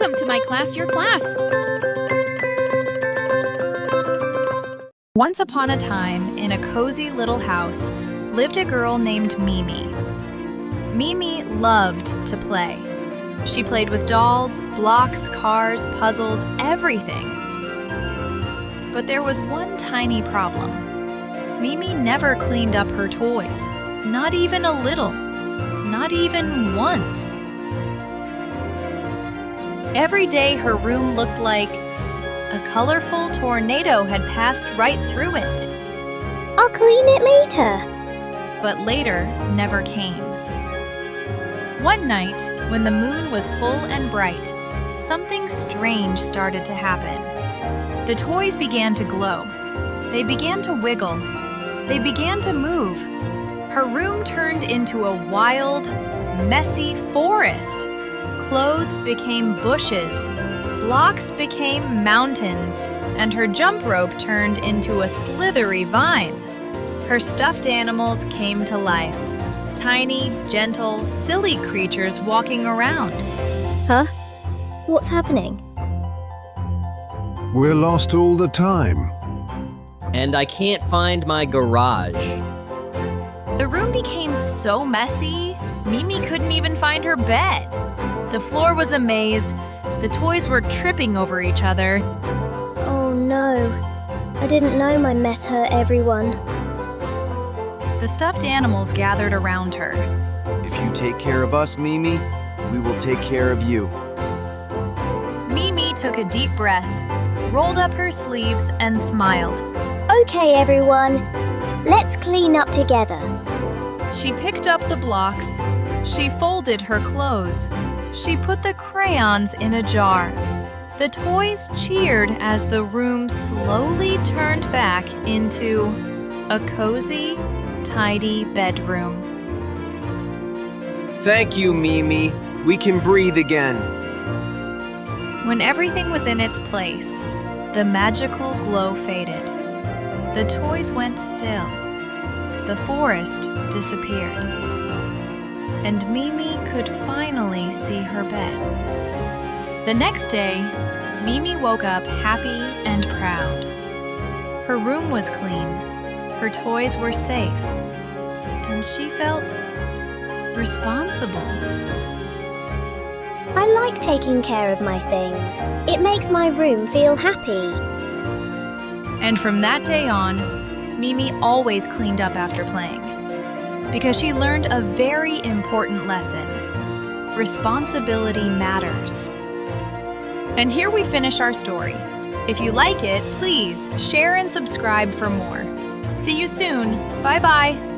Welcome to Myclass, Yourclass. Once upon a time, in a cozy little house, lived a girl named Mimi. Mimi loved to play. She played with dolls, blocks, cars, puzzles, everything. But there was one tiny problem. Mimi never cleaned up her toys, not even a little, not even once. Every day her room looked like a colorful tornado had passed right through it. I'll clean it later. But later never came. One night, when the moon was full and bright, something strange started to happen. The toys began to glow. They began to wiggle. They began to move. Her room turned into a wild, messy forest. Clothes became bushes. Blocks became mountains, and her jump rope turned into a slithery vine. Her stuffed animals came to life. Tiny, gentle, silly creatures walking around. Huh? What's happening? We're lost all the time. And I can't find my garage. The room became so messy, Mimi couldn't even find her bed. The floor was a maze. The toys were tripping over each other. Oh no. I didn't know my mess hurt everyone. The stuffed animals gathered around her. If you take care of us, Mimi, we will take care of you. Mimi took a deep breath, rolled up her sleeves, and smiled. Okay, everyone. Let's clean up together. She picked up the blocks. She folded her clothes. She put the crayons in a jar. The toys cheered as the room slowly turned back into a cozy, tidy bedroom. Thank you, Mimi. We can breathe again. When everything was in its place, the magical glow faded. The toys went still. The forest disappeared. And Mimi could finally see her bed. The next day, Mimi woke up happy and proud. Her room was clean, her toys were safe, and she felt responsible. I like taking care of my things. It makes my room feel happy. And from that day on, Mimi always cleaned up after playing. Because she learned a very important lesson. Responsibility matters. And here we finish our story. If you like it, please share and subscribe for more. See you soon. Bye-bye.